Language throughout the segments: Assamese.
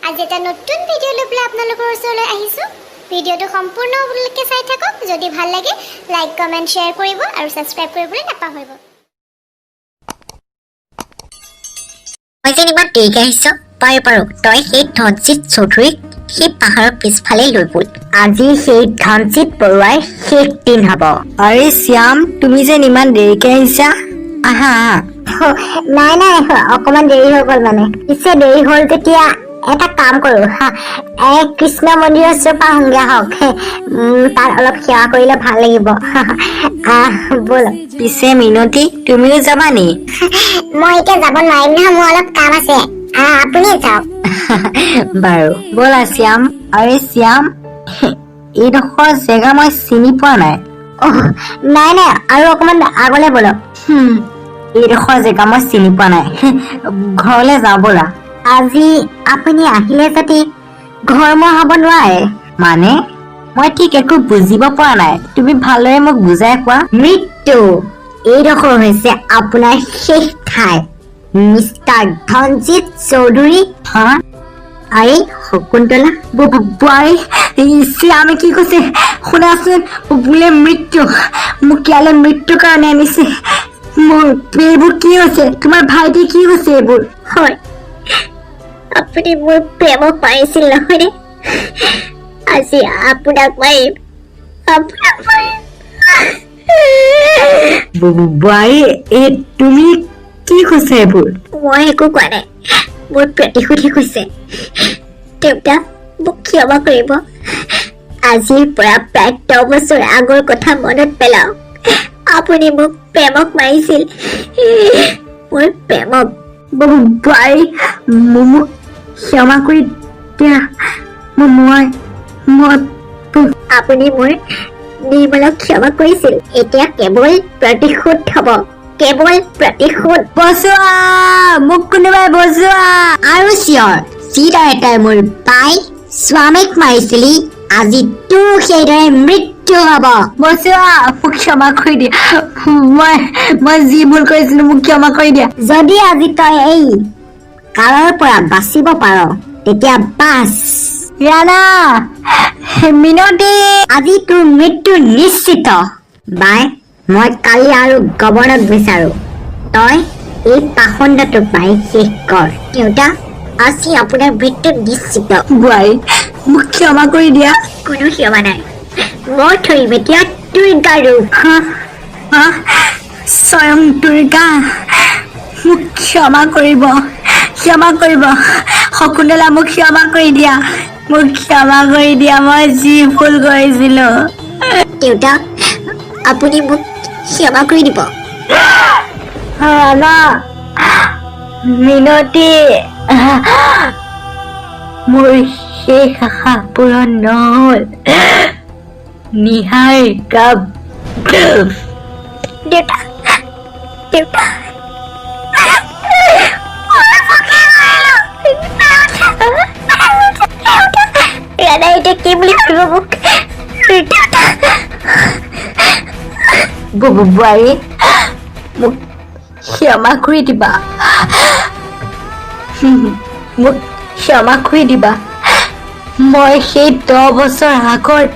আজি এটা নতুন ভিডিও লৈ পেলাই আপোনালোকৰ ওচৰলৈ আহিছোঁ। ভিডিওটো সম্পূৰ্ণভাৱে চাই থাকক। যদি ভাল লাগে লাইক কমেন্ট শ্বেয়াৰ কৰিব আৰু সাবস্ক্ৰাইব কৰিবলৈ নাপাহৰিব। মই যে ইমান দেৰিকৈ আহিছ পাৰো তই সেই ধনজিৎ চৌধুৰীক সেই পাহাৰৰ পিছফালে লৈ গ'ল। আজি সেই ধনজিৎ বৰুৱাৰ শেষ দিন হ'ব। আৰে শ্যাম, তুমি যে ইমান দেৰিকৈ আহিছা। আহা নাই অকমান দেৰি হৈ গ'ল মানে। পিছে দেৰি হ'ল তেতিয়া এটা কাম কৰো কৃষ্ণ মন্দিৰৰ ওচৰৰ পৰা সংজ্ঞা হওক, তাত অলপ সেৱা কৰিলে ভাল লাগিব। ব'ল। পিছে মিনতি, তুমিও যাবা নি? মই এতিয়া যাব নোৱাৰিম নহয়, মোৰ অলপ কাম আছে। আপুনি যাওক। বাৰু ব'লা শ্যাম। আৰে শ্যাম, এইডোখৰ জেগা মই চিনি পোৱা নাই। নাই আৰু অকমান আগলে বলক। এইডোখৰ জেগা মই চিনি পোৱা নাই। ঘৰলৈ যাওঁ ব'লা। আজি আপুনি আহিলে যদি ঘৰমুৱা হ'ব নোৱাৰে। মানে মই ঠিক একো বুজিব পৰা নাই, তুমি ভালদৰে মোক বুজাই কোৱা। মৃত্যু এইডোখৰ হৈছে আপোনাৰ শেষ ঠাই, মিষ্টাৰ ধনজিৎ চৌধুৰী। হা? আৰে শকুন্তলা, বোৱাৰী, শ্যামে কি কৈছে শুনাচোন। বোলে মৃত্যু, মোক ইয়ালৈ মৃত্যুৰ কাৰণে আনিছে। মোৰ এইবোৰ কি হৈছে? তোমাৰ ভাইটি কি হৈছে এইবোৰ? হয়, আপুনি মোৰ প্ৰেমক পাৰিছিল নহয়নে? আজি আপোনাক পাৰিম। বোৱাৰী, এই তুমি কি কৈছে এইবোৰ? মই একো কোৱা নাই, মোৰ প্ৰতিশোধে কৈছে। দেউতা, মোক ক্ষমা কৰিব। আজিৰ পৰা প্ৰায় 10 বছৰ আগৰ কথা মনত পেলাওক। আপুনি মোক প্ৰেমক মাৰিছিল, মোৰ প্ৰেমক। বোৱাৰী, মোক ক্ষমা কৰি দিয়া। মই আপুনি মোৰ নিৰ্মলক ক্ষমা কৰিছিল। এতিয়া কেৱল প্ৰতিশোধ হব, কেৱল প্ৰতিশোধ। বচোৱা, মোক কোনোবাই বচোৱা। আৰু চিঞৰ, যিদৰে তই মোৰ বাই স্বামীক মাৰিছিলি, আজি তোৰ সেইদৰে মৃত্যু হব। বচোৱা, মোক ক্ষমা কৰি দিয়া। মই যি ভুল কৰিছিলো মোক ক্ষমা কৰি দিয়া। যদি আজি তই এই কালৰ পৰা বাচিব পাৰ তেতিয়া বাচ। ৰাণা, মিনতি, আজি তোৰ মৃত্যু নিশ্চিত। বাই, মই কালি আৰু গৱৰ্ণক বিচাৰো। তই এই পাখণ্ডটোক মাৰি শেষ কৰ। দেউতা, আজি আপোনাৰ মৃত্যু নিশ্চিত। বোৱাৰী, মোক ক্ষমা কৰি দিয়া। কোনো ক্ষমা নাই, মই ধৰিম এতিয়া দুৰ্গা ৰূপ। স্বয়ং দুৰ্গা, মোক ক্ষমা কৰিব, ক্ষমা কৰিব। শকুন্তলা, মোক ক্ষমা কৰি দিয়া, মোক ক্ষমা কৰি দিয়া। মই যি ভুল কৰিছিলো। দেউতা, আপুনি মোক ক্ষমা কৰি দিব। ৰাণা, মিনতি, মোৰ শেষ আশা পূৰণ নহল। নিহাৰিকা, দেউতা, দেউতা, ৰাণা এতিয়া কি বুলি ভাবিব মোক? বোৱাৰী, মোক ক্ষমা কৰি দিবা, মোক ক্ষমা কৰি দিবা। মই সেই 10 বছৰ আগত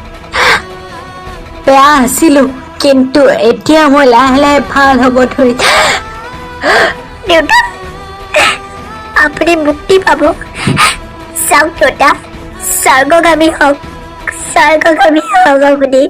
বেয়া আছিলো, কিন্তু এতিয়া মই লাহে লাহে ভাল হ'ব ধৰিছে। দেউতা, আপুনি মুক্তি পাব। চাওক দেউতা, স্বৰ্গগামী হওক, স্বৰ্গগামী হওক আপুনি।